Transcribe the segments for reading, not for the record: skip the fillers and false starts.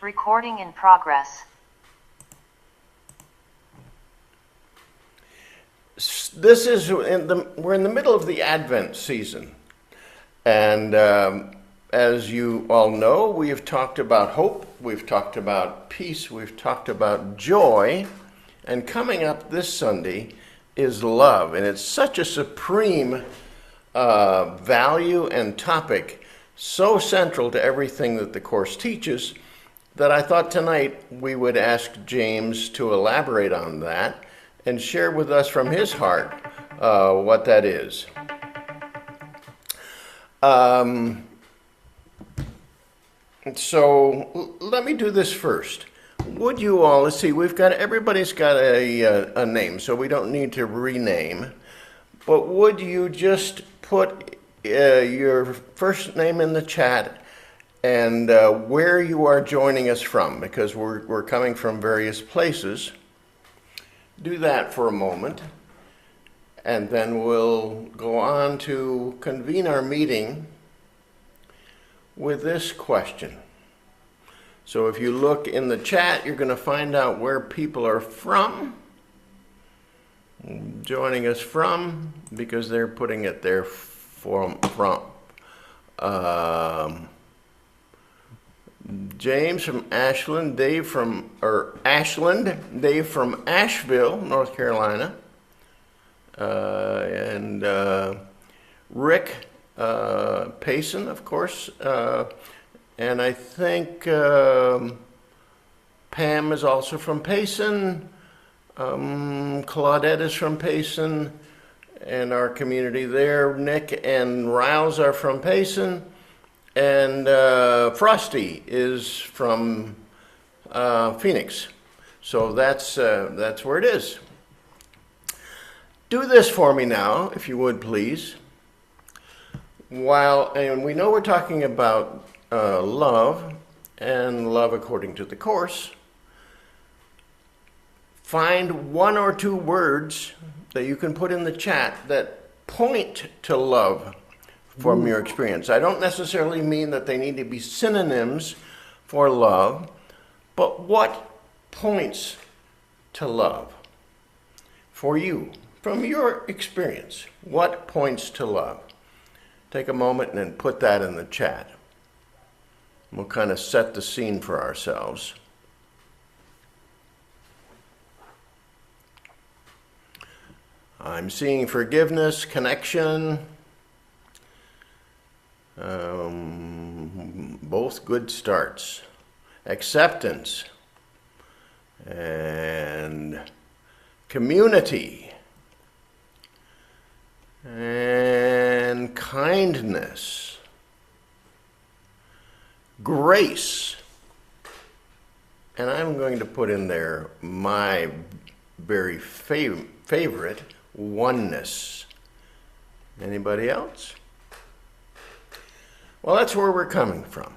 Recording in progress. This is we're in the middle of the Advent season, and as you all know, we have talked about hope, we've talked about peace, we've talked about joy, and coming up this Sunday is love, and it's such a supreme value and topic, so central to everything that the Course teaches, that I thought tonight we would ask James to elaborate on that and share with us from his heart what that is. So let me do this first. Would you all, let's see, everybody's got a name, so we don't need to rename, but would you just put your first name in the chat and where you are joining us from, because we're coming from various places. Do that for a moment, and then we'll go on to convene our meeting with this question. So if you look in the chat, you're going to find out where people are from, joining us from, because they're putting it there from. James from Ashland, Dave from Asheville, North Carolina, and Rick Payson, of course, and I think Pam is also from Payson, Claudette is from Payson, and our community there. Nick and Riles are from Payson. And Frosty is from Phoenix. So that's where it is. Do this for me now, if you would, please. And we know we're talking about love and love according to the Course. Find one or two words that you can put in the chat that point to love from your experience. I don't necessarily mean that they need to be synonyms for love, but what points to love for you from your experience? What points to love? Take a moment and then put that in the chat. We'll kind of set the scene for ourselves. I'm seeing forgiveness, connection, both good starts. Acceptance and community and kindness, grace, and I'm going to put in there my very favorite, oneness. Anybody else? Well, that's where we're coming from.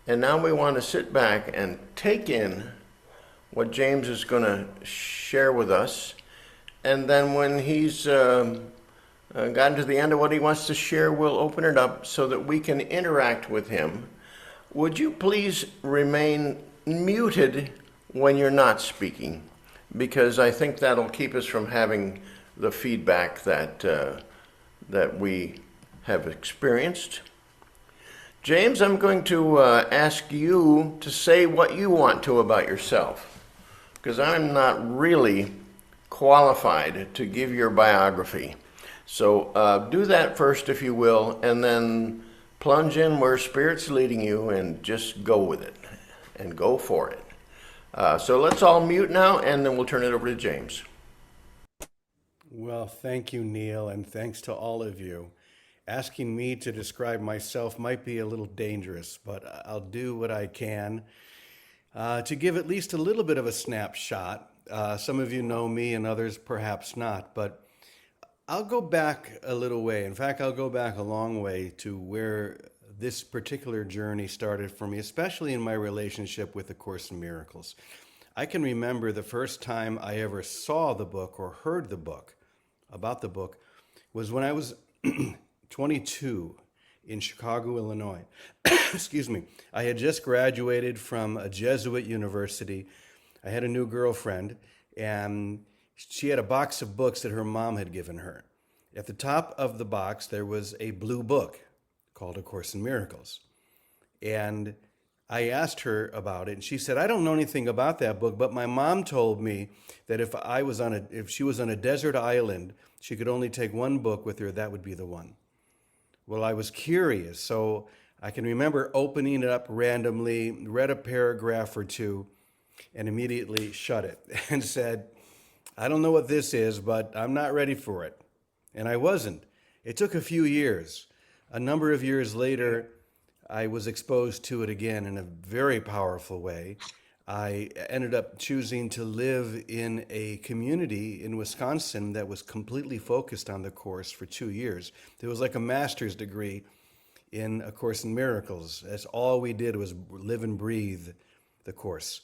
And now we want to sit back and take in what James is going to share with us. And then when he's gotten to the end of what he wants to share, we'll open it up so that we can interact with him. Would you please remain muted when you're not speaking? Because I think that'll keep us from having the feedback that we have experienced. James, I'm going to ask you to say what you want to about yourself, because I'm not really qualified to give your biography. So do that first, if you will, and then plunge in where Spirit's leading you and just go with it and go for it. So let's all mute now, and then we'll turn it over to James. Well, thank you, Neil, and thanks to all of you. Asking me to describe myself might be a little dangerous, but I'll do what I can to give at least a little bit of a snapshot. Some of you know me and others perhaps not, but I'll go back a little way. In fact, I'll go back a long way to where this particular journey started for me, especially in my relationship with A Course in Miracles. I can remember the first time I ever saw the book or heard about the book was when I was 22 in Chicago, Illinois. excuse me, I had just graduated from a Jesuit university. I had a new girlfriend, and she had a box of books that her mom had given her. At the top of the box, there was a blue book called A Course in Miracles. And I asked her about it, and she said, I don't know anything about that book, but my mom told me that if she was on a desert island, she could only take one book with her, that would be the one. Well, I was curious, so I can remember opening it up randomly, read a paragraph or two, and immediately shut it and said, I don't know what this is, but I'm not ready for it. And I wasn't. It took a few years. A number of years later, I was exposed to it again in a very powerful way. I ended up choosing to live in a community in Wisconsin that was completely focused on the Course for 2 years. It was like a master's degree in A Course in Miracles. That's all we did was live and breathe the Course.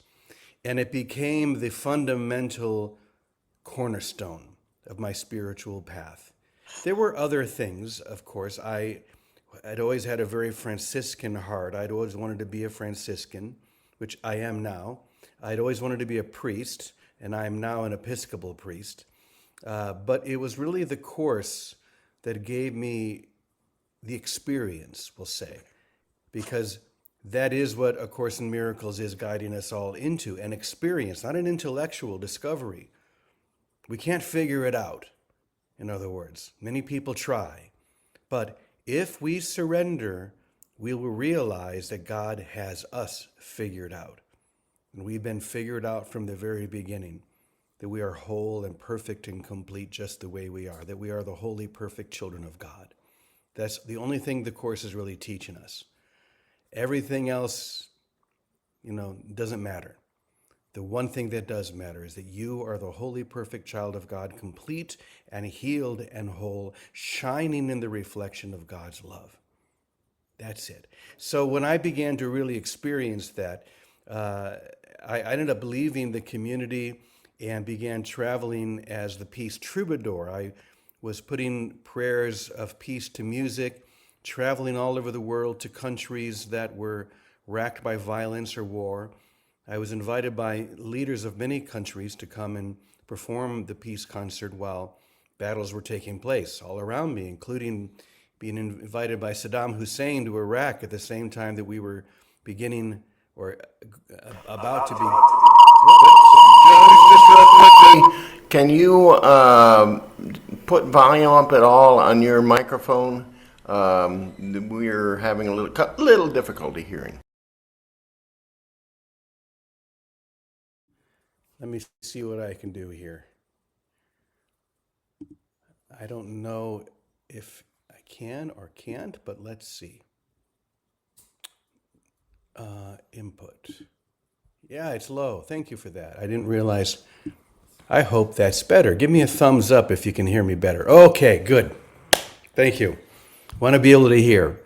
And it became the fundamental cornerstone of my spiritual path. There were other things, of course. I'd always had a very Franciscan heart. I'd always wanted to be a Franciscan, which I am now. I'd always wanted to be a priest, and I'm now an Episcopal priest. But it was really the Course that gave me the experience, we'll say, because that is what A Course in Miracles is guiding us all into, an experience, not an intellectual discovery. We can't figure it out, in other words. Many people try. But if we surrender, we will realize that God has us figured out. And we've been figured out from the very beginning, that we are whole and perfect and complete just the way we are, that we are the holy, perfect children of God. That's the only thing the Course is really teaching us. Everything else, doesn't matter. The one thing that does matter is that you are the holy, perfect child of God, complete and healed and whole, shining in the reflection of God's love. That's it. So when I began to really experience that, I ended up leaving the community and began traveling as the peace troubadour. I was putting prayers of peace to music, traveling all over the world to countries that were racked by violence or war. I was invited by leaders of many countries to come and perform the peace concert while battles were taking place all around me, including being invited by Saddam Hussein to Iraq at the same time that we were beginning or about to be. Can you put volume up at all on your microphone? We're having a little difficulty hearing. Let me see what I can do here. I don't know if I can or can't, but let's see. Input. Yeah, it's low. Thank you for that. I didn't realize. I hope that's better. Give me a thumbs up if you can hear me better. Okay, good. Thank you. Want to be able to hear.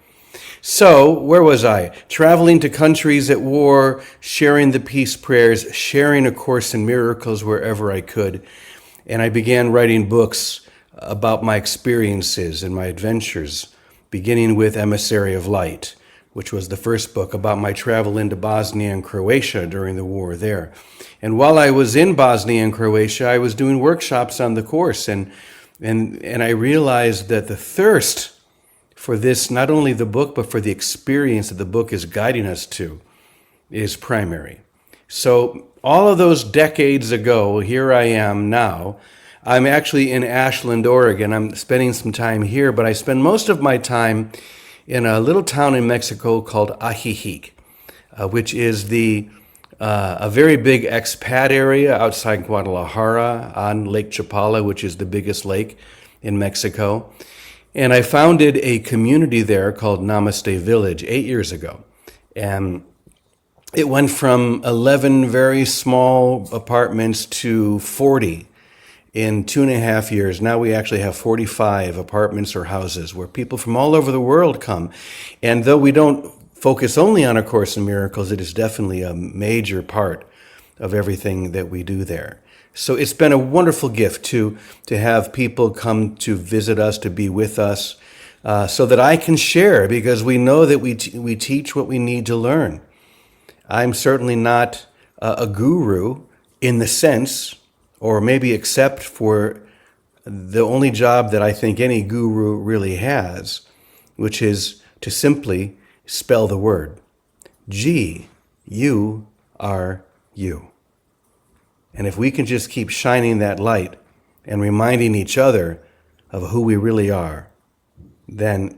So, where was I? Traveling to countries at war, sharing the peace prayers, sharing A Course in Miracles wherever I could. And I began writing books about my experiences and my adventures, beginning with Emissary of Light, which was the first book about my travel into Bosnia and Croatia during the war there. And while I was in Bosnia and Croatia, I was doing workshops on the Course, and I realized that the thirst for this, not only the book, but for the experience that the book is guiding us to, is primary. So all of those decades ago, here I am now. I'm actually in Ashland, Oregon. I'm spending some time here, but I spend most of my time in a little town in Mexico called Ajijic, which is a very big expat area outside Guadalajara on Lake Chapala, which is the biggest lake in Mexico. And I founded a community there called Namaste Village 8 years ago. And it went from 11 very small apartments to 40 in 2.5 years. Now we actually have 45 apartments or houses where people from all over the world come. And though we don't focus only on A Course in Miracles, it is definitely a major part of everything that we do there. So it's been a wonderful gift to have people come to visit us, to be with us. so that I can share, because we know that we teach what we need to learn. I'm certainly not a guru in the sense, or maybe except for the only job that I think any guru really has, which is to simply spell the word. G-U-R-U. And if we can just keep shining that light and reminding each other of who we really are, then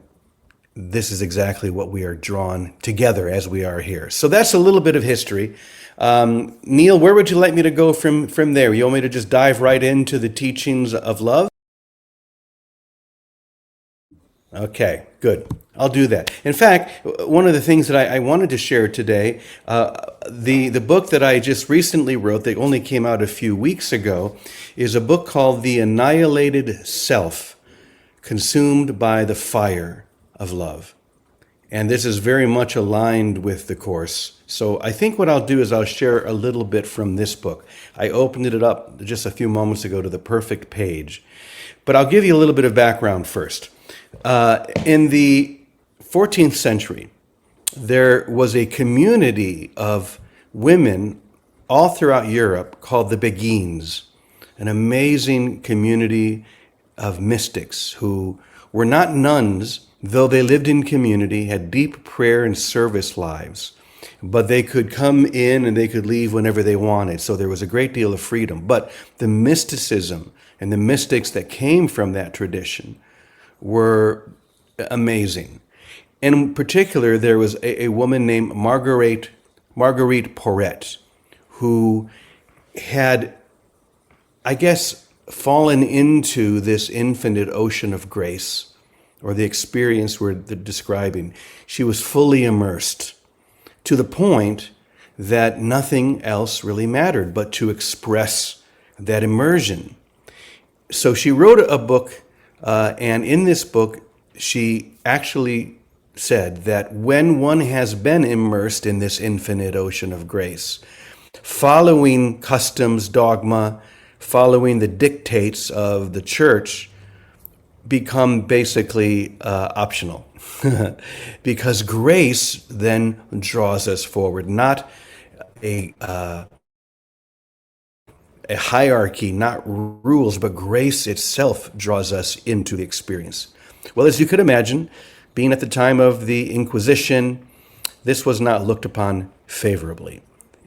this is exactly what we are drawn together as we are here. So that's a little bit of history. Neil, where would you like me to go from there? You want me to just dive right into the teachings of love? Okay, good. I'll do that. In fact, one of the things that I wanted to share today, the book that I just recently wrote, that only came out a few weeks ago, is a book called The Annihilated Self, Consumed by the Fire of Love. And this is very much aligned with the Course. So I think what I'll do is I'll share a little bit from this book. I opened it up just a few moments ago to the perfect page. But I'll give you a little bit of background first. In the 14th century, there was a community of women all throughout Europe called the Beguines, an amazing community of mystics who were not nuns, though they lived in community, had deep prayer and service lives. But they could come in and they could leave whenever they wanted, so there was a great deal of freedom. But the mysticism and the mystics that came from that tradition were amazing. In particular, there was a woman named Marguerite Porete, who had, I guess, fallen into this infinite ocean of grace, or the experience we're describing. She was fully immersed to the point that nothing else really mattered but to express that immersion. So she wrote a book, and in this book, she actually said that when one has been immersed in this infinite ocean of grace, following customs, dogma, following the dictates of the church become basically optional. Because grace then draws us forward, not a hierarchy, not rules, but grace itself draws us into the experience. Well, as you could imagine, being at the time of the Inquisition, this was not looked upon favorably.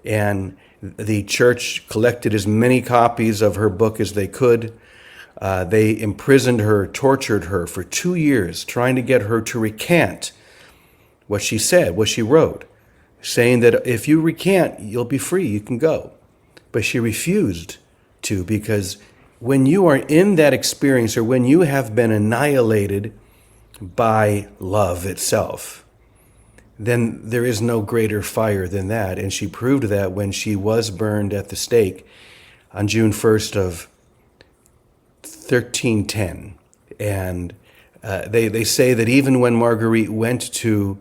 And the church collected as many copies of her book as they could. They imprisoned her, tortured her for 2 years, trying to get her to recant what she said, what she wrote, saying that if you recant, you'll be free, you can go. But she refused to, because when you are in that experience, or when you have been annihilated by love itself, then there is no greater fire than that. And she proved that when she was burned at the stake on June 1st of 1310. And they say that even when Marguerite went to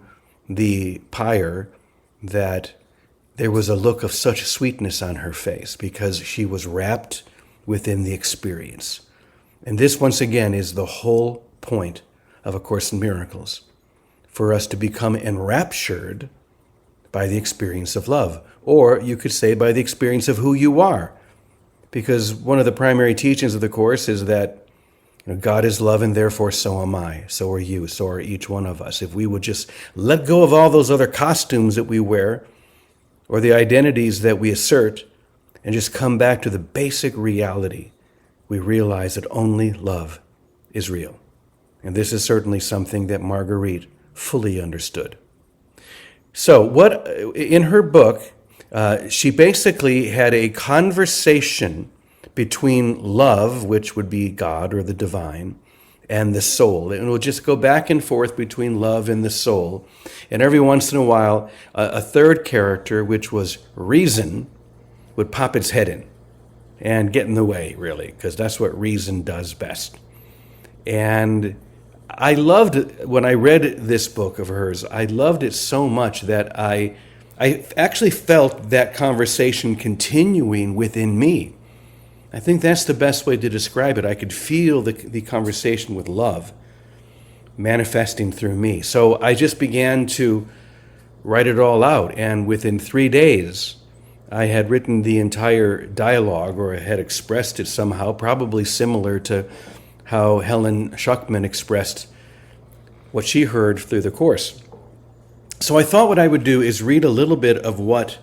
the pyre, that there was a look of such sweetness on her face because she was wrapped within the experience. And this, once again, is the whole point of A Course in Miracles, for us to become enraptured by the experience of love. Or you could say by the experience of who you are. Because one of the primary teachings of the Course is that God is love, and therefore so am I, so are you, so are each one of us. If we would just let go of all those other costumes that we wear, or the identities that we assert, and just come back to the basic reality, we realize that only love is real. And this is certainly something that Marguerite fully understood. So in her book, she basically had a conversation between love, which would be God or the divine, and the soul. And it will just go back and forth between love and the soul. And every once in a while, a third character, which was reason, would pop its head in and get in the way, really, because that's what reason does best. And I loved, when I read this book of hers, I loved it so much that I actually felt that conversation continuing within me. I think that's the best way to describe it. I could feel the conversation with love. manifesting through me. So I just began to write it all out, and within 3 days, I had written the entire dialogue, or had expressed it somehow, probably similar to how Helen Schuckman expressed what she heard through the Course. So I thought what I would do is read a little bit of what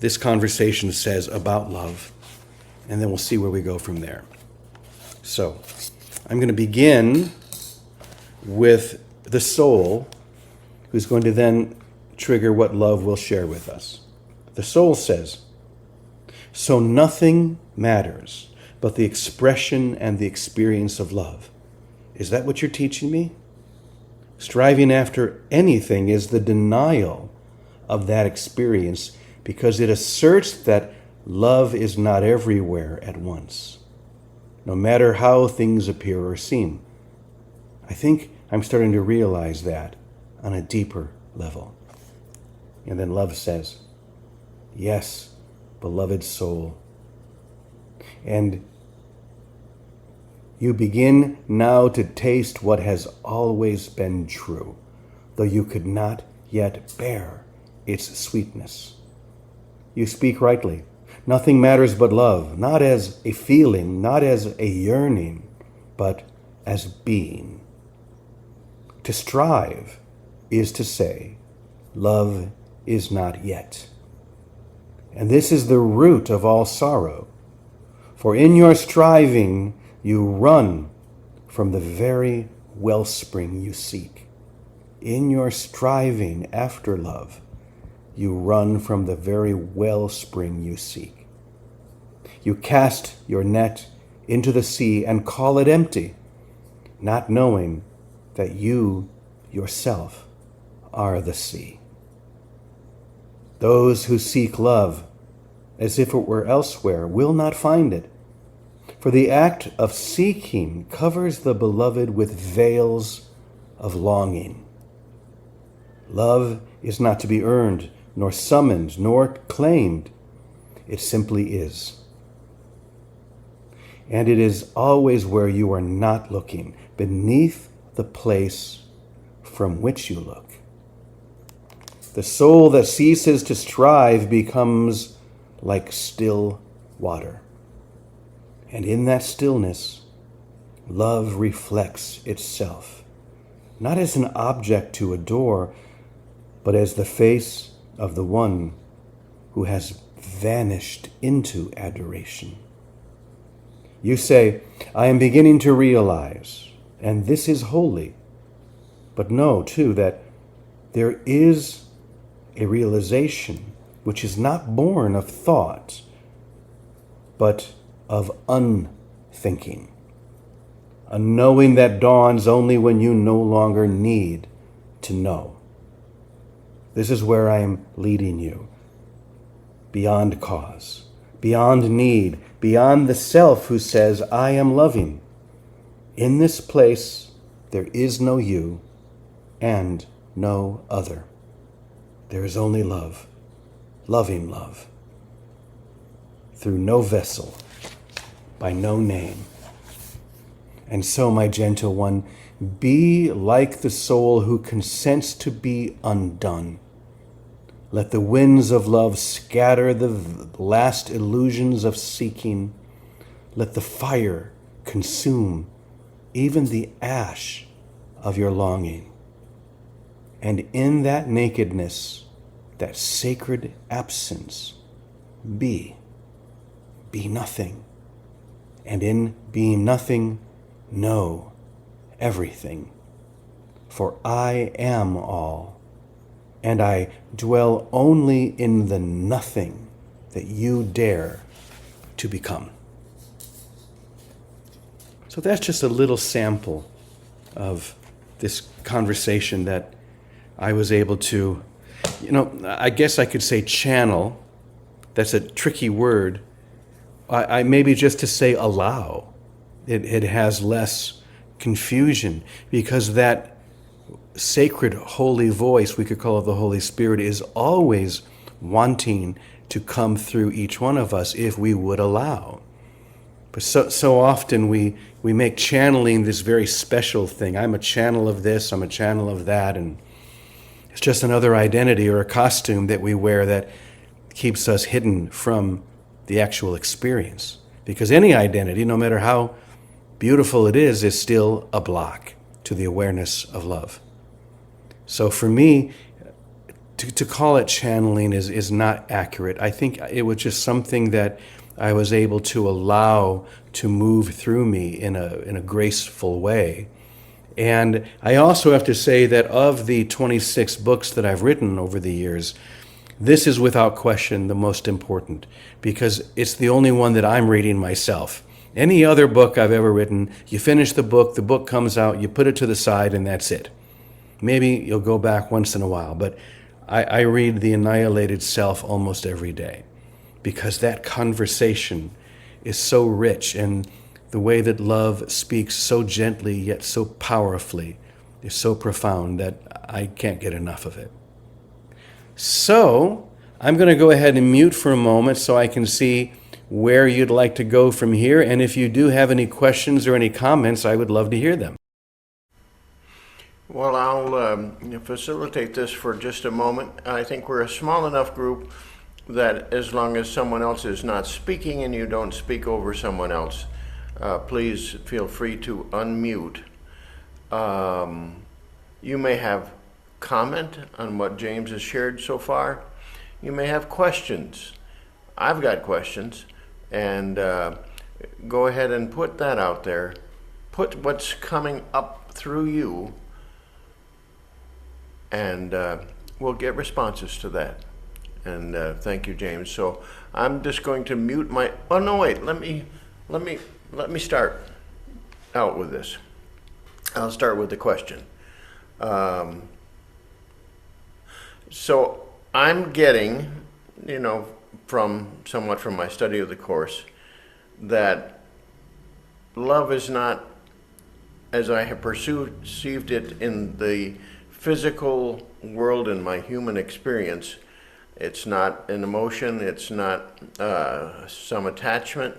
this conversation says about love, and then we'll see where we go from there. So I'm going to begin with the soul, who's going to then trigger what love will share with us. The soul says, "So nothing matters but the expression and the experience of love." Is that what you're teaching me? Striving after anything is the denial of that experience, because it asserts that love is not everywhere at once, no matter how things appear or seem. I think I'm starting to realize that on a deeper level. And then love says, "Yes, beloved soul." And you begin now to taste what has always been true, though you could not yet bear its sweetness. You speak rightly. Nothing matters but love, not as a feeling, not as a yearning, but as being. To strive is to say, love is not yet. And this is the root of all sorrow. For in your striving, you run from the very wellspring you seek. In your striving after love, you run from the very wellspring you seek. You cast your net into the sea and call it empty, not knowing that you yourself are the sea. Those who seek love as if it were elsewhere will not find it, for the act of seeking covers the beloved with veils of longing. Love is not to be earned, nor summoned, nor claimed. It simply is. And it is always where you are not looking, beneath the place from which you look. The soul that ceases to strive becomes like still water. And in that stillness, love reflects itself, not as an object to adore, but as the face of the one who has vanished into adoration. You say, "I am beginning to realize, and this is holy." But know, too, that there is a realization which is not born of thought, but of unthinking. A knowing that dawns only when you no longer need to know. This is where I am leading you. Beyond cause, beyond need, beyond the self who says, "I am loving." In this place, there is no you and no other. There is only love, loving love, through no vessel, by no name. And so, my gentle one, be like the soul who consents to be undone. Let the winds of love scatter the last illusions of seeking. Let the fire consume even the ash of your longing. And in that nakedness, that sacred absence, be nothing. And in being nothing, know everything. For I am all, and I dwell only in the nothing that you dare to become. So that's just a little sample of this conversation that I was able to, I guess I could say channel. That's a tricky word. I maybe just to say allow. It has less confusion, because that sacred holy voice, we could call it the Holy Spirit, is always wanting to come through each one of us if we would allow. But so often we make channeling this very special thing. I'm a channel of this, I'm a channel of that, and it's just another identity or a costume that we wear that keeps us hidden from the actual experience. Because any identity, no matter how beautiful it is still a block to the awareness of love. So for me, to call it channeling is not accurate. I think it was just something that I was able to allow to move through me in a graceful way. And I also have to say that of the 26 books that I've written over the years, this is without question the most important, because it's the only one that I'm reading myself. Any other book I've ever written, you finish the book comes out, you put it to the side, and that's it. Maybe you'll go back once in a while, but I read The Annihilated Self almost every day, because that conversation is so rich, and the way that love speaks so gently yet so powerfully is so profound that I can't get enough of it. So I'm going to go ahead and mute for a moment so I can see where you'd like to go from here. And if you do have any questions or any comments, I would love to hear them. Well, I'll facilitate this for just a moment. I think we're a small enough group that as long as someone else is not speaking and you don't speak over someone else, please feel free to unmute. You may have comment on what James has shared so far. You may have questions. I've got questions, and go ahead and put that out there. Put what's coming up through you, and we'll get responses to that. And thank you, James. So I'm just going to mute my. Oh no, wait. Let me start out with this. I'll start with the question. So I'm getting, from my study of the Course, that love is not, as I have perceived it in the physical world in my human experience, it's not an emotion, it's not some attachment,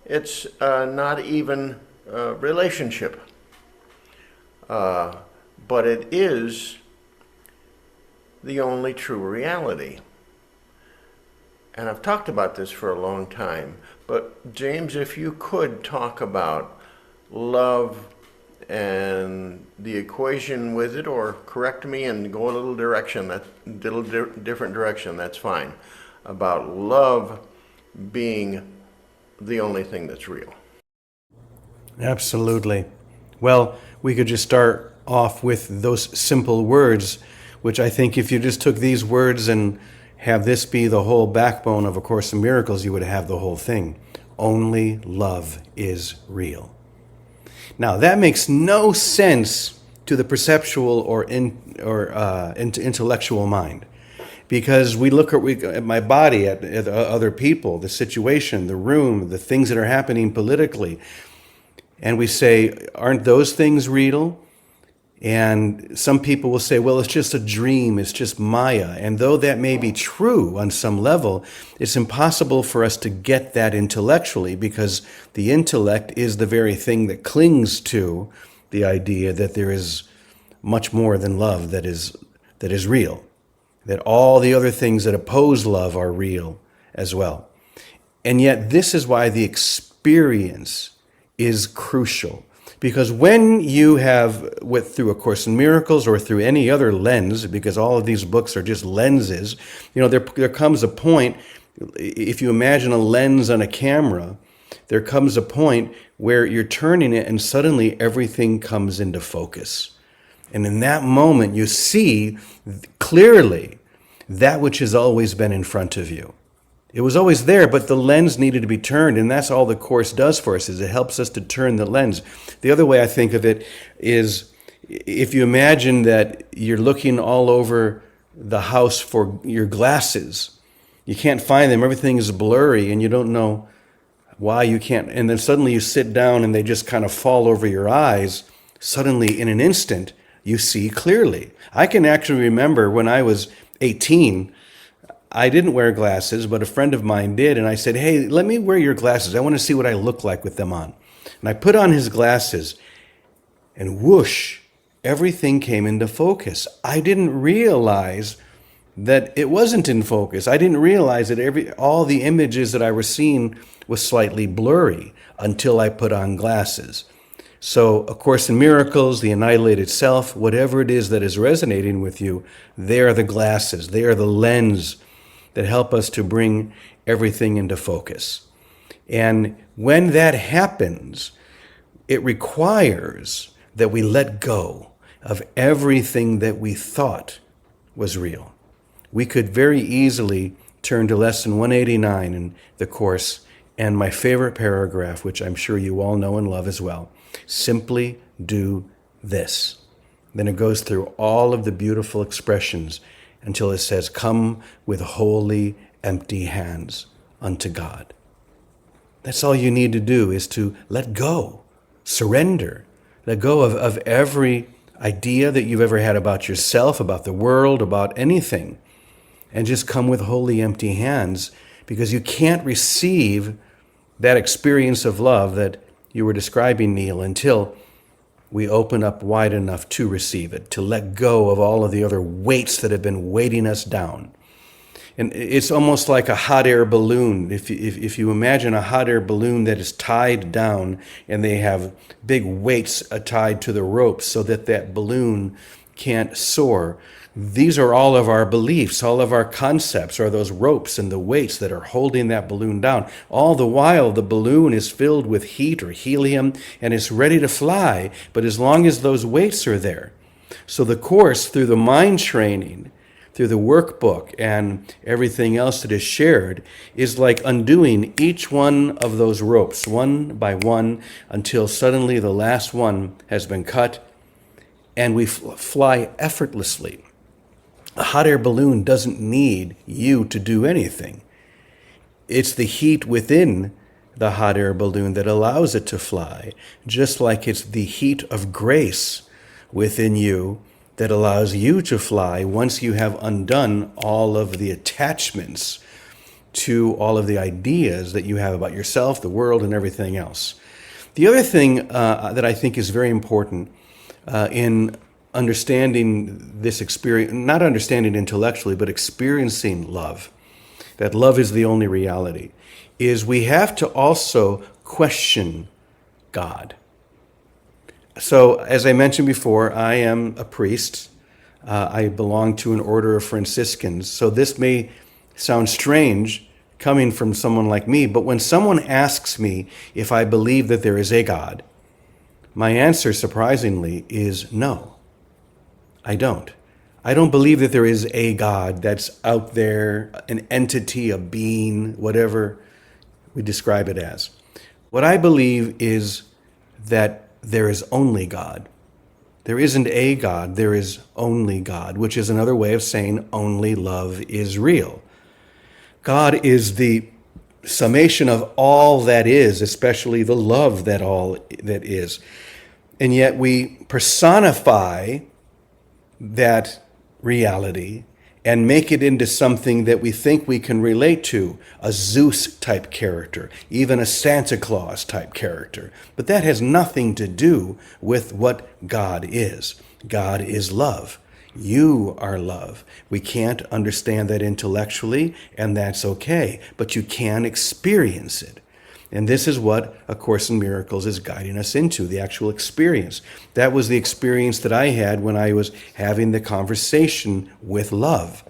it's not even a relationship, but it is the only true reality. And I've talked about this for a long time, but James, if you could talk about love and the equation with it, or correct me and go a little different direction, that's fine, about love being the only thing that's real. Absolutely. Well, we could just start off with those simple words, which I think if you just took these words and have this be the whole backbone of A Course in Miracles, you would have the whole thing. Only love is real. Now, that makes no sense to the perceptual or intellectual mind, because we look at my body, at other people, the situation, the room, the things that are happening politically, and we say, aren't those things real? And some people will say, well, it's just a dream, it's just Maya. And though that may be true on some level, it's impossible for us to get that intellectually, because the intellect is the very thing that clings to the idea that there is much more than love that is real, that all the other things that oppose love are real as well. And yet this is why the experience is crucial. Because when you have, through A Course in Miracles or through any other lens, because all of these books are just lenses, there comes a point, if you imagine a lens on a camera, there comes a point where you're turning it and suddenly everything comes into focus. And in that moment, you see clearly that which has always been in front of you. It was always there, but the lens needed to be turned, and that's all the Course does for us, is it helps us to turn the lens. The other way I think of it is, if you imagine that you're looking all over the house for your glasses, you can't find them, everything is blurry, and you don't know why you can't, and then suddenly you sit down and they just kind of fall over your eyes. Suddenly, in an instant, you see clearly. I can actually remember when I was 18, I didn't wear glasses, but a friend of mine did. And I said, hey, let me wear your glasses. I want to see what I look like with them on. And I put on his glasses, and whoosh, everything came into focus. I didn't realize that it wasn't in focus. I didn't realize that all the images that I was seeing was slightly blurry until I put on glasses. So, A Course in Miracles, the Annihilated Self, whatever it is that is resonating with you, they are the glasses, they are the lens that help us to bring everything into focus. And when that happens, it requires that we let go of everything that we thought was real. We could very easily turn to lesson 189 in the Course and my favorite paragraph, which I'm sure you all know and love as well. Simply do this. Then it goes through all of the beautiful expressions until it says, come with holy, empty hands unto God. That's all you need to do, is to let go, surrender, let go of every idea that you've ever had about yourself, about the world, about anything, and just come with holy, empty hands, because you can't receive that experience of love that you were describing, Neil, until we open up wide enough to receive it, to let go of all of the other weights that have been weighting us down. And it's almost like a hot air balloon. If you imagine a hot air balloon that is tied down and they have big weights tied to the ropes so that that balloon can't soar. These are all of our beliefs, all of our concepts are those ropes and the weights that are holding that balloon down. All the while, the balloon is filled with heat or helium and it's ready to fly, but as long as those weights are there. So the Course, through the mind training, through the workbook and everything else that is shared, is like undoing each one of those ropes, one by one, until suddenly the last one has been cut and we fly effortlessly. A hot air balloon doesn't need you to do anything. It's the heat within the hot air balloon that allows it to fly, just like it's the heat of grace within you that allows you to fly once you have undone all of the attachments to all of the ideas that you have about yourself, the world, and everything else. The other thing that I think is very important in understanding this experience, not understanding intellectually, but experiencing love, that love is the only reality, is we have to also question God. So, as I mentioned before, I am a priest. I belong to an order of Franciscans. So this may sound strange coming from someone like me, but when someone asks me if I believe that there is a God, my answer, surprisingly, is no. I don't. I don't believe that there is a God that's out there, an entity, a being, whatever we describe it as. What I believe is that there is only God. There isn't a God, there is only God, which is another way of saying only love is real. God is the summation of all that is, especially the love that all that is. And yet we personify that reality and make it into something that we think we can relate to, a Zeus type character, even a Santa Claus type character. But that has nothing to do with what God is. God is love. You are love. We can't understand that intellectually, and that's okay, but you can experience it. And this is what A Course in Miracles is guiding us into, the actual experience. That was the experience that I had when I was having the conversation with love.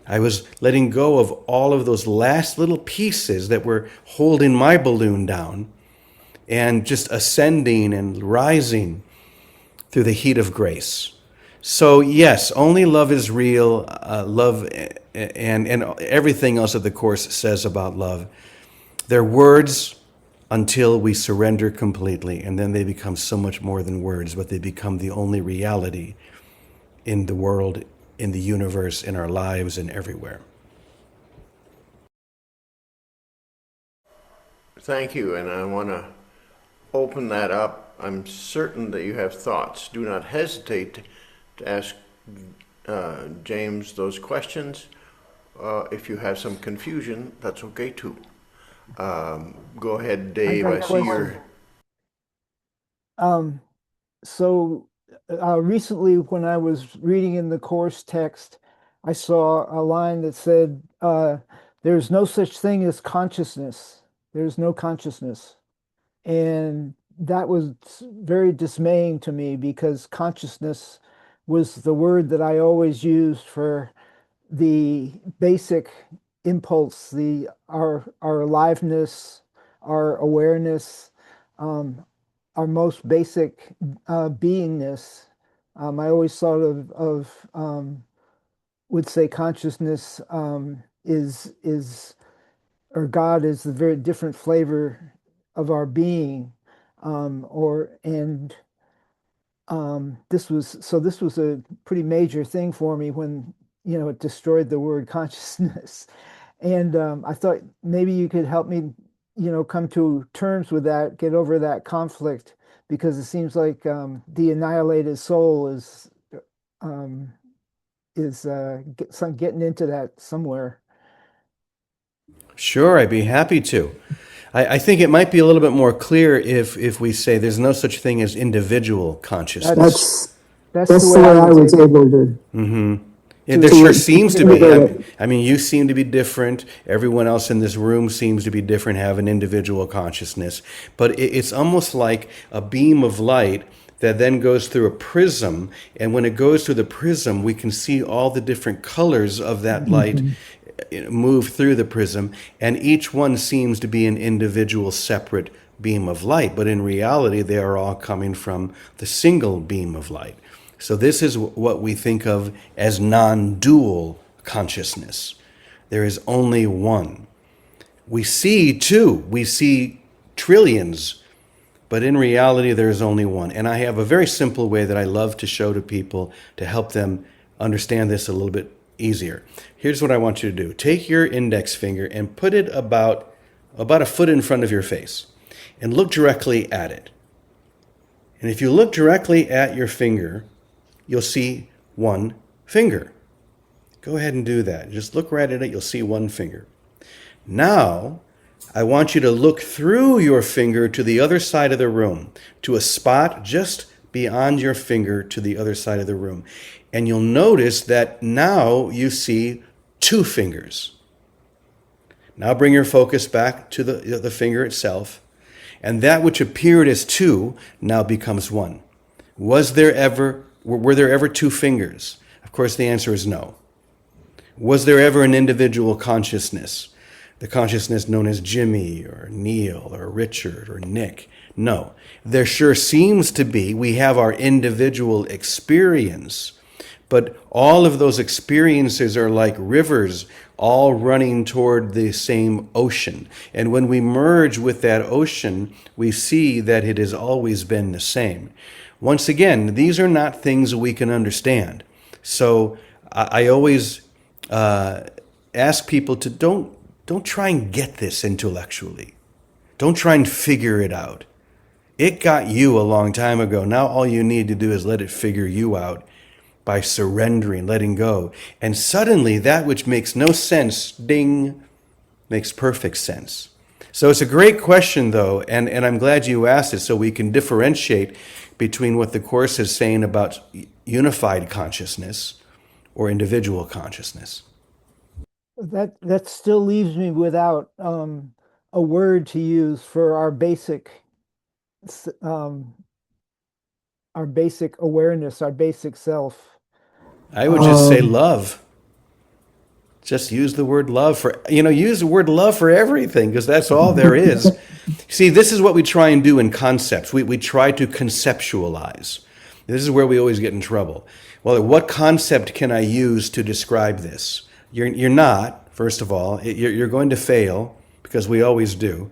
I was letting go of all of those last little pieces that were holding my balloon down and just ascending and rising through the heat of grace. So yes, only love is real. Love and everything else that the Course says about love. They're words until we surrender completely, and then they become so much more than words, but they become the only reality in the world, in the universe, in our lives, and everywhere. Thank you, and I want to open that up. I'm certain that you have thoughts. Do not hesitate to ask James those questions If you have some confusion, that's okay too. Go ahead, I Dave. got a I see your. question. Um, so recently, when I was reading in the course text, I saw a line that said, "There's no such thing as consciousness. There's no consciousness," and that was very dismaying to me because consciousness was the word that I always used for the basic impulse, the our aliveness, our awareness, um, our most basic beingness. I always thought of would say consciousness is or God is the very different flavor of our being, or and this was a pretty major thing for me when it destroyed the word consciousness. And I thought maybe you could help me come to terms with that, get over that conflict, because it seems like the annihilated soul um, getting into that somewhere. Sure, I'd be happy to. I think it might be a little bit more clear if we say there's no such thing as individual consciousness. That's That's that's the that's the way way I I was was able able to Yeah, there to sure seems to be. integrate it. I mean, you seem to be different. Everyone else in this room seems to be different, have an individual consciousness. But it's almost like a beam of light that then goes through a prism. And when it goes through the prism, we can see all the different colors of that light move through the prism. And each one seems to be an individual, separate beam of light. But in reality, they are all coming from the single beam of light. So this is what we think of as non-dual consciousness. There is only one. We see two, we see trillions, but in reality there is only one. And I have a very simple way that I love to show to people to help them understand this a little bit easier. Here's what I want you to do. Take your index finger and put it about a foot in front of your face and look directly at it. And if you look directly at your finger, you'll see one finger. Go ahead and do that. Just look right at it, you'll see one finger. Now, I want you to look through your finger to the other side of the room, to a spot just beyond your finger to the other side of the room. And you'll notice that now you see two fingers. Now bring your focus back to the finger itself, and that which appeared as two now becomes one. Were there ever two fingers? Of course, the answer is no. Was there ever an individual consciousness? The consciousness known as Jimmy or Neil or Richard or Nick? No. There sure seems to be. We have our individual experience, but all of those experiences are like rivers all running toward the same ocean. And when we merge with that ocean, we see that it has always been the same. Once again, these are not things we can understand. So I always ask people to don't try and get this intellectually. Don't try and figure it out. It got you a long time ago. Now all you need to do is let it figure you out by surrendering, letting go. And suddenly that which makes no sense, ding, makes perfect sense. So it's a great question, though, and I'm glad you asked it so we can differentiate between what the Course is saying about unified consciousness or individual consciousness. That still leaves me without a word to use for um, our basic awareness, our basic self. I would just say um, love. Just use the word love use the word love for everything because that's all there is. See, this is what we try and do in concepts. We try to conceptualize. This is where we always get in trouble. Well, what concept can I use to describe this? You're not, first of all. You're going to fail because we always do.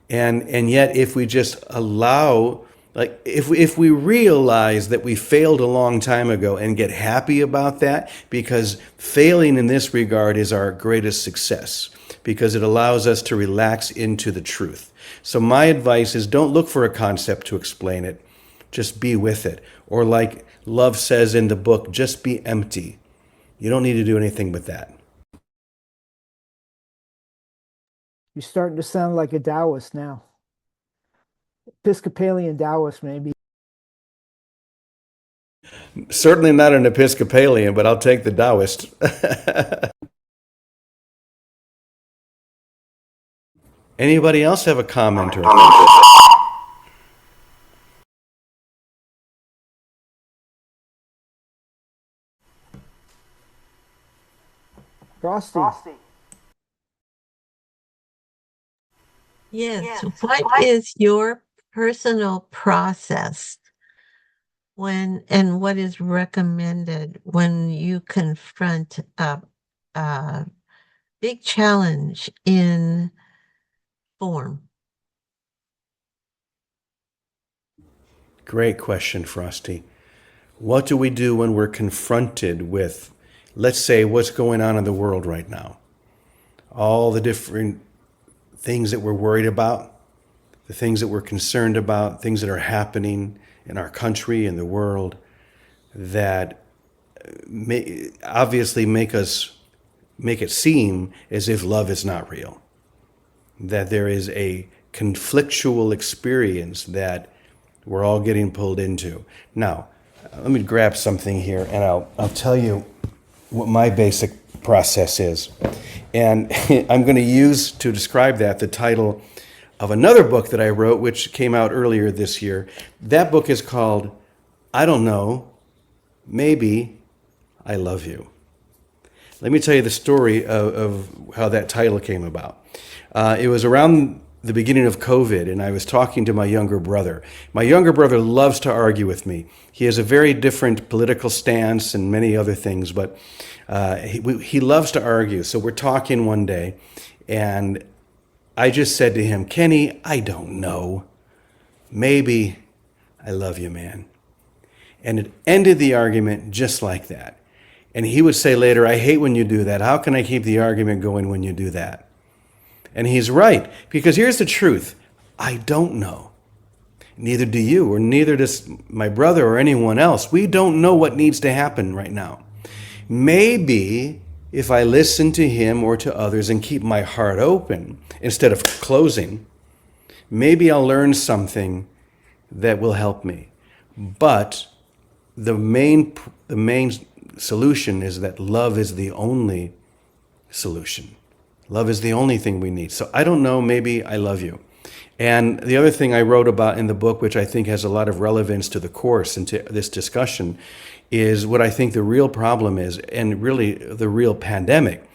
And yet, if we just allow, like, if we realize that we failed a long time ago and get happy about that, because failing in this regard is our greatest success, because it allows us to relax into the truth. So my advice is don't look for a concept to explain it. Just be with it. Or like Love says in the book, just be empty. You don't need to do anything but that. You're starting to sound like a Taoist now. Episcopalian Taoist, maybe. Certainly not an Episcopalian, but I'll take the Taoist. Anybody else have a comment or Frosty. Yes. What is your personal process and what is recommended when you confront a big challenge in form? Great question, Frosty. What do we do when we're confronted with, let's say, what's going on in the world right now? All the different things that we're worried about, the things that we're concerned about, things that are happening in our country and the world that obviously make it seem as if love is not real, that there is a conflictual experience that we're all getting pulled into. Now, let me grab something here and I'll tell you what my basic process is. And I'm going to use to describe that the title of another book that I wrote, which came out earlier this year. That book is called, I Don't Know, Maybe I Love You. Let me tell you the story of how that title came about. It was around the beginning of COVID, and I was talking to my younger brother. My younger brother loves to argue with me. He has a very different political stance and many other things, but he loves to argue. So we're talking one day, and I just said to him, Kenny, I don't know. Maybe I love you, man. And it ended the argument just like that. And he would say later, I hate when you do that. How can I keep the argument going when you do that? And he's right, because here's the truth. I don't know. Neither do you, or neither does my brother or anyone else. We don't know what needs to happen right now. Maybe if I listen to him or to others and keep my heart open instead of closing, maybe I'll learn something that will help me. But the main solution is that love is the only solution. Love is the only thing we need. So I don't know, maybe I love you. And the other thing I wrote about in the book, which I think has a lot of relevance to the course and to this discussion, is what I think the real problem is, and really the real pandemic,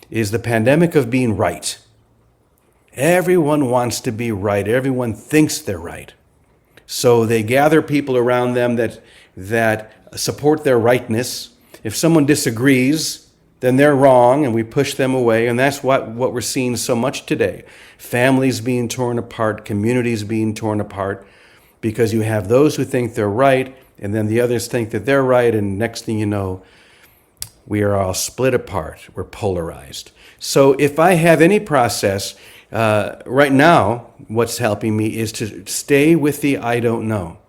is the pandemic of being right. Everyone wants to be right. Everyone thinks they're right. So they gather people around them that support their rightness. If someone disagrees, then they're wrong, and we push them away. And that's what we're seeing so much today. Families being torn apart, communities being torn apart, because you have those who think they're right, and then the others think that they're right, and next thing you know, we are all split apart. We're polarized. So if I have any process, right now, what's helping me is to stay with the I don't know.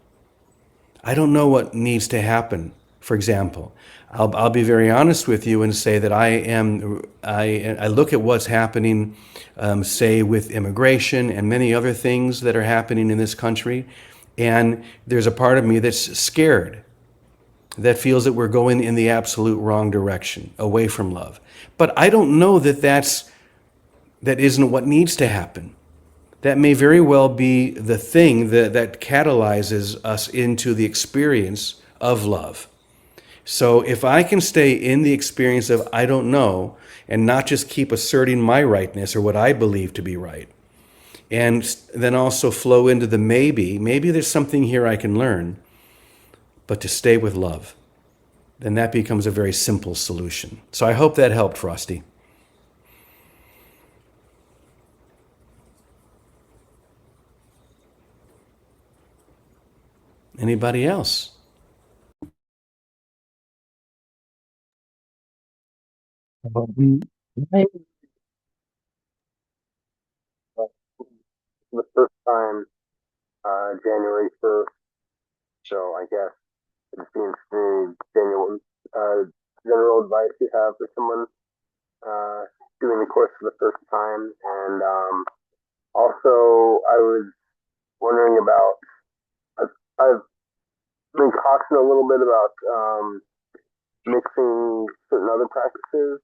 I don't know what needs to happen. For example, I'll be very honest with you and say that I look at what's happening, say with immigration and many other things that are happening in this country, and there's a part of me that's scared, that feels that we're going in the absolute wrong direction, away from love. But I don't know that isn't what needs to happen. That may very well be the thing that catalyzes us into the experience of love. So if I can stay in the experience of I don't know and not just keep asserting my rightness or what I believe to be right, and then also flow into the maybe there's something here I can learn, but to stay with love, then that becomes a very simple solution. So I hope that helped, Frosty. Anybody else? I, the first time, January 1st, so I guess it seems to me, Daniel, general advice you have for someone doing the course for the first time, and also I was wondering about. I've been cautioned a little bit about mixing certain other practices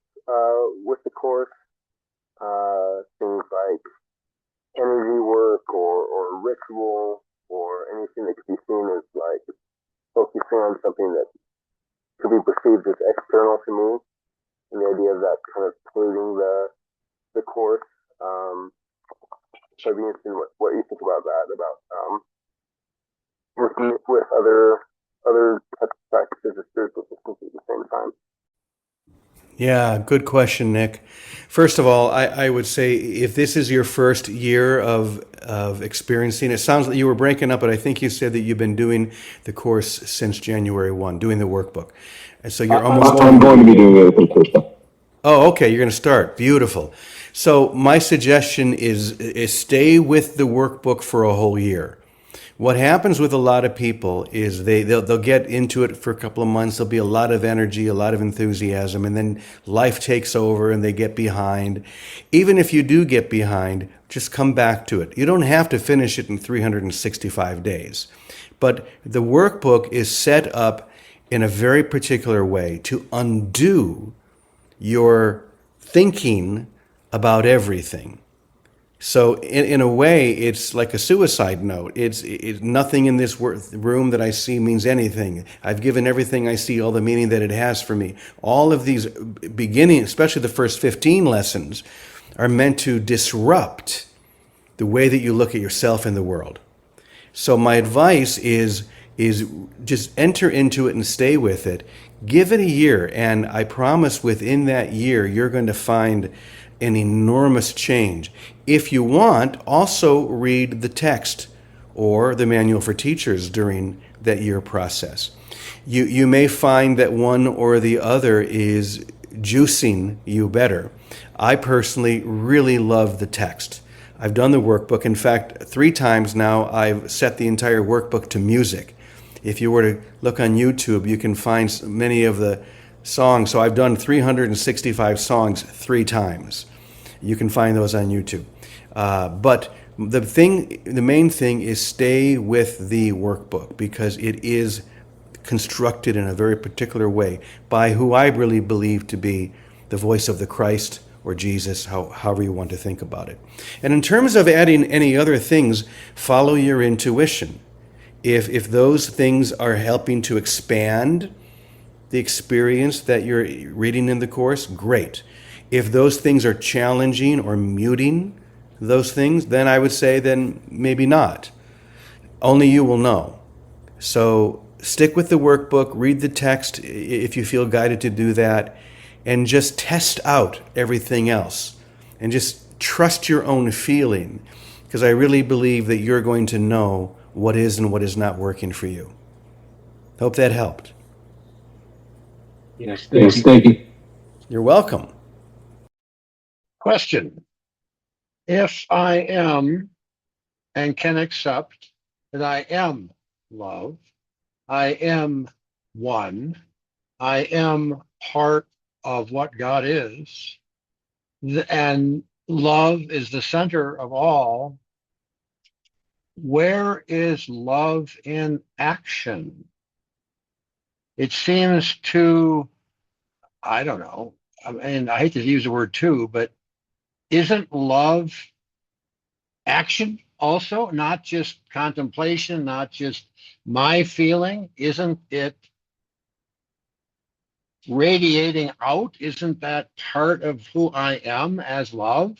with the course, things like energy work or ritual or anything that could be seen as like focusing on something that could be perceived as external to me, and the idea of that kind of polluting the course. So I'd be interested in what you think about that, about working with other types of practices of spiritual systems at the same time. Yeah, good question, Nick. First of all, I would say if this is your first year of experiencing, it sounds like you were breaking up, but I think you said that you've been doing the course since January 1, doing the workbook. And so you're almost I'm going to be doing it for the first time. Oh, okay. You're going to start. Beautiful. So my suggestion is stay with the workbook for a whole year. What happens with a lot of people is they'll get into it for a couple of months. There'll be a lot of energy, a lot of enthusiasm, and then life takes over and they get behind. Even if you do get behind, just come back to it. You don't have to finish it in 365 days. But the workbook is set up in a very particular way to undo your thinking about everything. So in a way, it's like a suicide note. It's nothing in this room that I see means anything. I've given everything I see all the meaning that it has for me. All of these beginning, especially the first 15 lessons, are meant to disrupt the way that you look at yourself and the world. So my advice is just enter into it and stay with it. Give it a year, and I promise within that year, you're going to find an enormous change. If you want, also read the text or the manual for teachers during that year process. You may find that one or the other is juicing you better. I personally really love the text. I've done the workbook. In fact, 3 times now I've set the entire workbook to music. If you were to look on YouTube, you can find many of the songs. So I've done 365 songs 3 times. You can find those on YouTube. But the main thing is stay with the workbook, because it is constructed in a very particular way by who I really believe to be the voice of the Christ or Jesus, however you want to think about it. And in terms of adding any other things, follow your intuition. If those things are helping to expand the experience that you're reading in the course, great. If those things are challenging or muting those things, then I would say then maybe not. Only you will know. So stick with the workbook, read the text if you feel guided to do that, and just test out everything else. And just trust your own feeling, because I really believe that you're going to know what is and what is not working for you. Hope that helped. Yes, thank you. You're welcome. Question. If I am and can accept that I am love, I am one, I am part of what God is, and love is the center of all, where is love in action? It seems to, I don't know, I mean, I hate to use the word too, but isn't love action also, not just contemplation, not just my feeling? Isn't it radiating out? Isn't that part of who I am as love?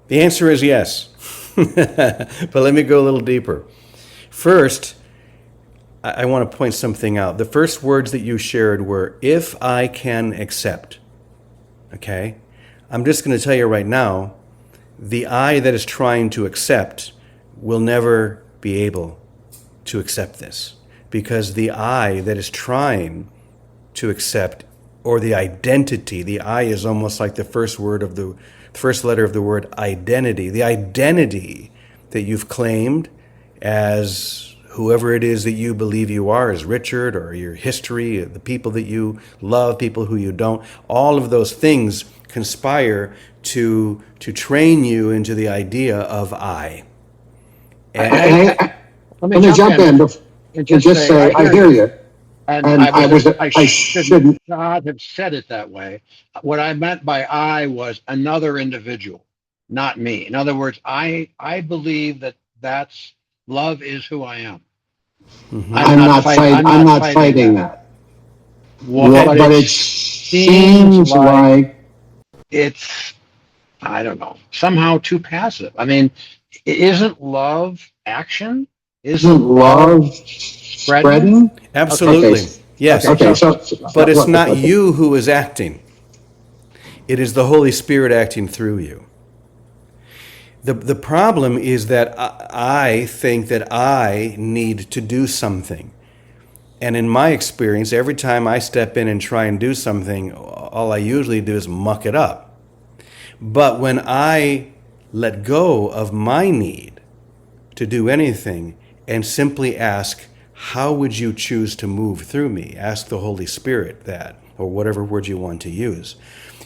The answer is yes. But let me go a little deeper. First, I want to point something out. The first words that you shared were, if I can accept. Okay? I'm just going to tell you right now, the I that is trying to accept will never be able to accept this, because the I that is trying to accept, or the identity, the I is almost like the first letter of the word identity. The identity that you've claimed as whoever it is that you believe you are, as Richard, or your history, the people that you love, people who you don't, all of those things conspire to train you into the idea of I. Let me jump in and just say, I hear you. And I should not have said it that way. What I meant by I was another individual, not me. In other words, I believe that's love is who I am. Mm-hmm. I'm not fighting that. But it seems like it's, I don't know, somehow too passive. I mean, isn't love action? Isn't love spreading? Absolutely. Okay. Yes. Okay. But it's not you who is acting. It is the Holy Spirit acting through you. The problem is that I think that I need to do something. And in my experience, every time I step in and try and do something, all I usually do is muck it up. But when I let go of my need to do anything and simply ask, how would you choose to move through me? Ask the Holy Spirit that, or whatever word you want to use.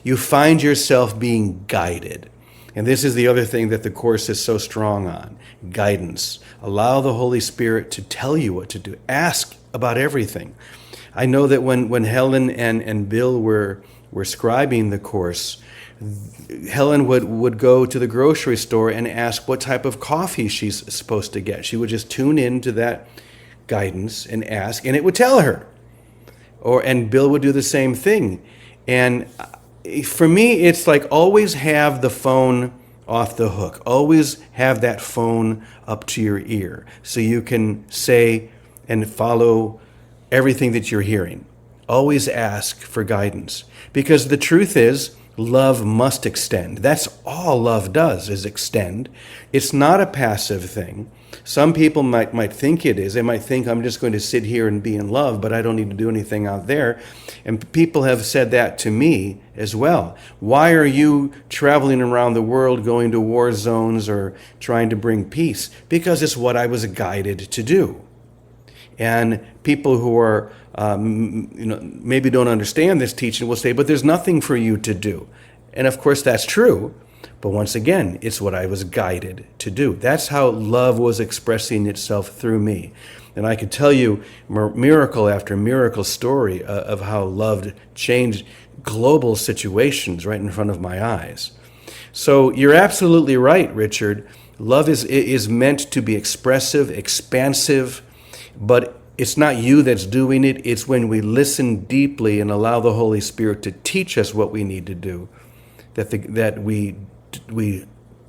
You find yourself being guided. And this is the other thing that the Course is so strong on, guidance. Allow the Holy Spirit to tell you what to do. Ask about everything. I know that when Helen and Bill were scribing the Course, Helen would go to the grocery store and ask what type of coffee she's supposed to get. She would just tune in to that guidance and ask, and it would tell her. And Bill would do the same thing. And for me, it's like always have the phone off the hook. Always have that phone up to your ear so you can say and follow everything that you're hearing. Always ask for guidance. Because the truth is, love must extend. That's all love does, is extend. It's not a passive thing. Some people might think it is. They might think, I'm just going to sit here and be in love, but I don't need to do anything out there. And people have said that to me as well. Why are you traveling around the world, going to war zones or trying to bring peace? Because it's what I was guided to do. And people who are, maybe don't understand this teaching will say, but there's nothing for you to do. And of course that's true. But once again, it's what I was guided to do. That's how love was expressing itself through me. And I could tell you miracle after miracle story of how love changed global situations right in front of my eyes. So you're absolutely right, Richard. Love is meant to be expressive, expansive, but it's not you that's doing it. It's when we listen deeply and allow the Holy Spirit to teach us what we need to do, that we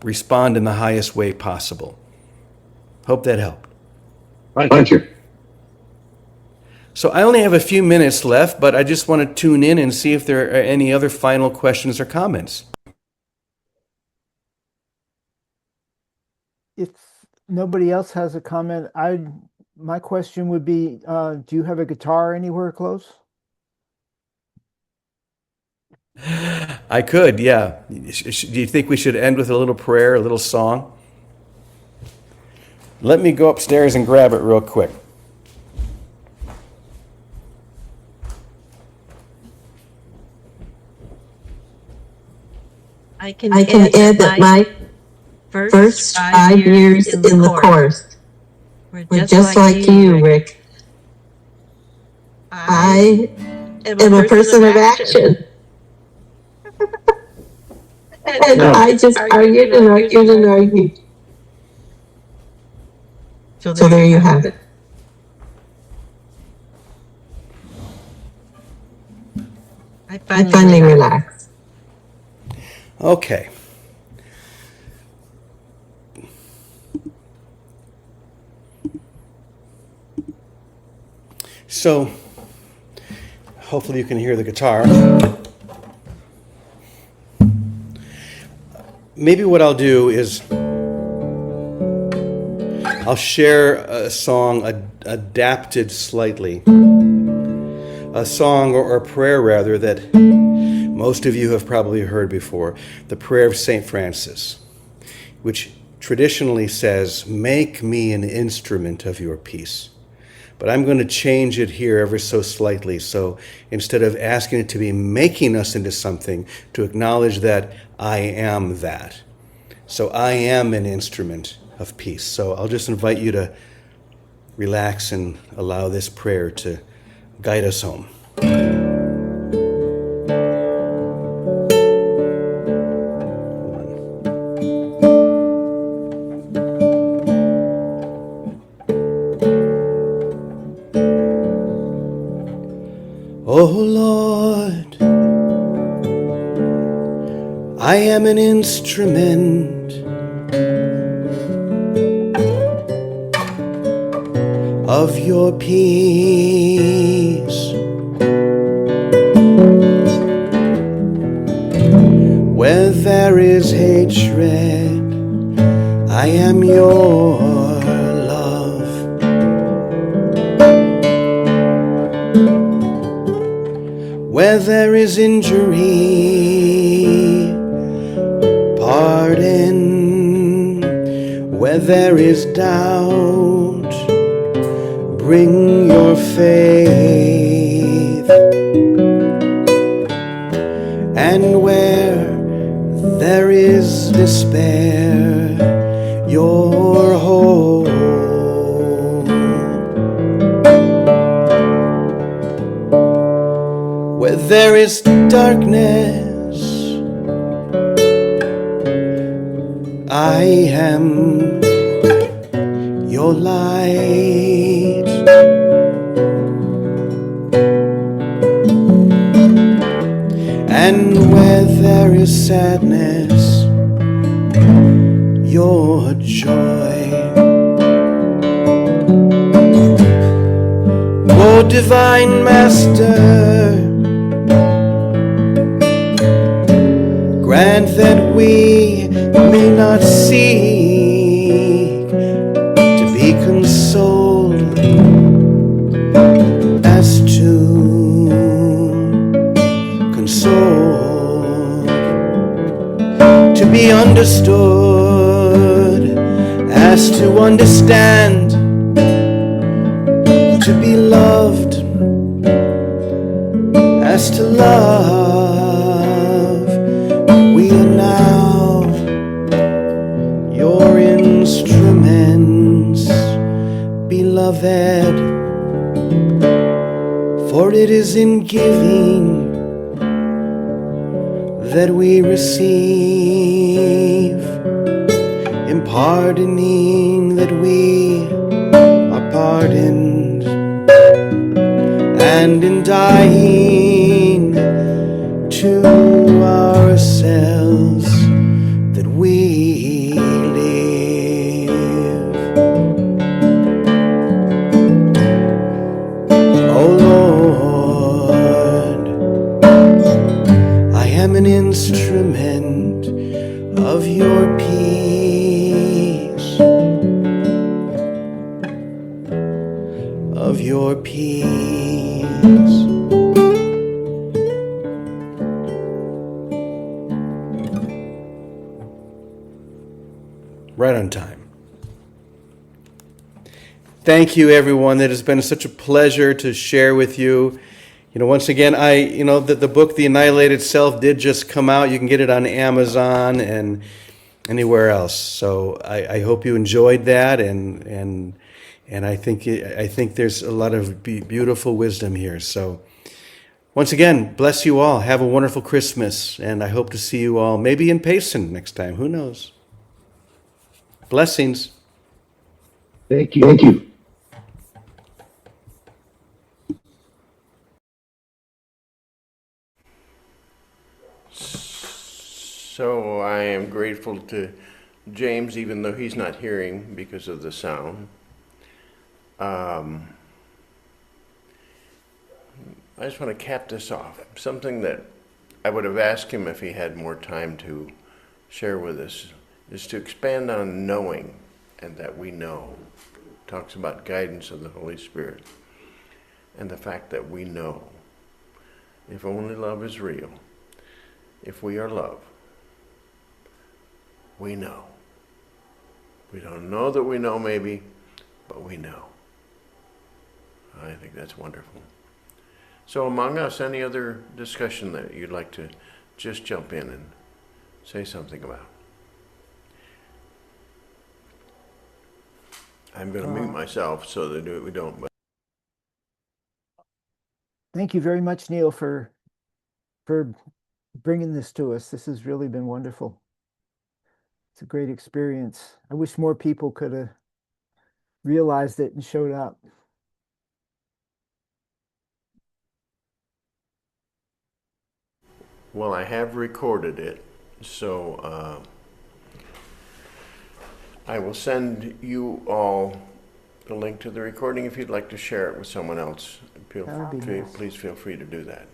respond in the highest way possible. Hope that helped. Thank you. So I only have a few minutes left, but I just want to tune in and see if there are any other final questions or comments. If nobody else has a comment, my question would be, do you have a guitar anywhere close? I could, yeah. Do you think we should end with a little prayer, a little song? Let me go upstairs and grab it real quick. I can add that my first 5 years in the course were just like you, Rick. I am a person of action. And I just argued and argued and argued. So there you have it. I finally relaxed. Okay. So, hopefully you can hear the guitar. Maybe what I'll do is I'll share a song adapted slightly. A song or a prayer rather that most of you have probably heard before. The prayer of St. Francis, which traditionally says, "Make me an instrument of your peace." But I'm going to change it here ever so slightly. So instead of asking it to be making us into something, to acknowledge that I am that. So I am an instrument of peace. So I'll just invite you to relax and allow this prayer to guide us home. Oh Lord, I am an instrument of your peace. Where there is hatred, I am your love. Where there is injury, pardon. Where there is doubt, bring your faith. And where there is despair, your hope. Where there is darkness, I am your light. And where there is sadness, your joy. Oh, divine Master, grant that we may not seek to be consoled as to console, to be understood as to understand, to be loved as to love. We are now your instruments, beloved, for it is in giving that we receive, in pardoning that we are pardoned, and in dying to ourselves that we live. Oh Lord, I am an instrument of your peace, of your peace. Right on time. Thank you, everyone. It has been such a pleasure to share with you. Once again, the book, The Annihilated Self, did just come out. You can get it on Amazon and anywhere else. So I hope you enjoyed that, and I think there's a lot of beautiful wisdom here. So once again, bless you all. Have a wonderful Christmas, and I hope to see you all maybe in Payson next time. Who knows? Blessings. Thank you. Thank you. So I am grateful to James, even though he's not hearing because of the sound. I just want to cap this off. Something that I would have asked him if he had more time to share with us is to expand on knowing, and that we know. Talks about guidance of the Holy Spirit and the fact that we know. If only love is real, if we are love, we know. We don't know that we know, maybe, but we know. I think that's wonderful. So among us, any other discussion that you'd like to just jump in and say something about? I'm going to mute myself so that we don't. But Thank you very much, Neil, for bringing this to us. This has really been wonderful. It's a great experience. I wish more people could have realized it and showed up. well, I have recorded it, so I will send you all the link to the recording if you'd like to share it with someone else. That would be nice. Please feel free to do that.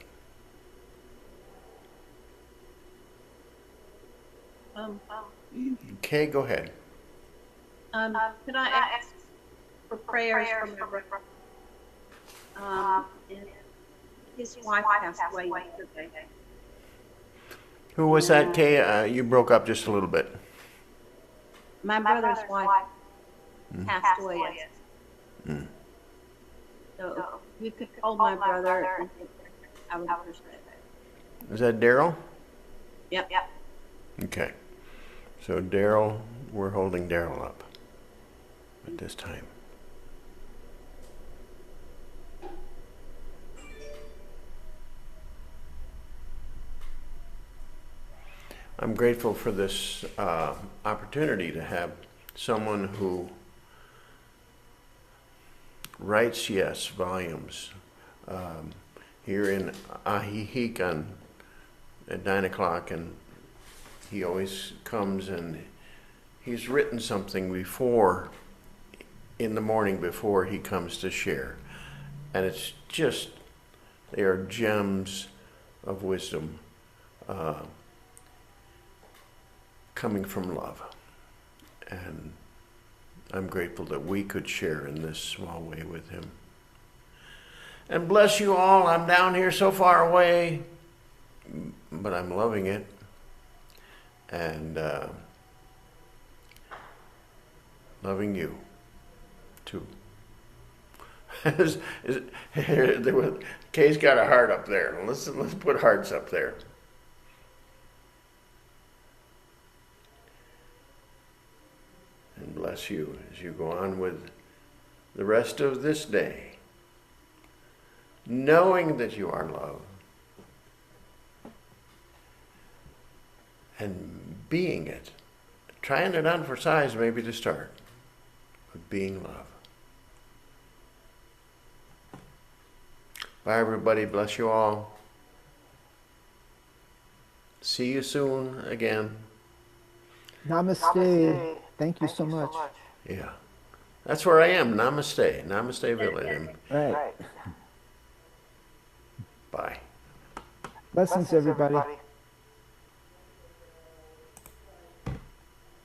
Okay, go ahead. Could I ask for prayers for my brother? And his wife passed away yesterday. Who was that, Kay? You broke up just a little bit. My brother's wife passed away yesterday. So if you could hold my brother, and I would appreciate it. Is that Daryl? Yep. Okay. So Daryl, we're holding Daryl up at this time. I'm grateful for this opportunity to have someone who writes, yes, volumes. Here in Ahihic at 9 o'clock, and he always comes and he's written something before, in the morning before he comes to share. And it's just, they are gems of wisdom coming from love. And I'm grateful that we could share in this small way with him. And bless you all. I'm down here so far away, but I'm loving it. And loving you too. Kay's got a heart up there. Let's put hearts up there. And bless you as you go on with the rest of this day, knowing that you are love and being it. Trying it on for size maybe to start, but being love. Bye everybody, bless you all. See you soon again. Namaste. Thank you so much. Yeah, that's where I am. Namaste. Namaste Village. Right. Bye. Blessings, everybody.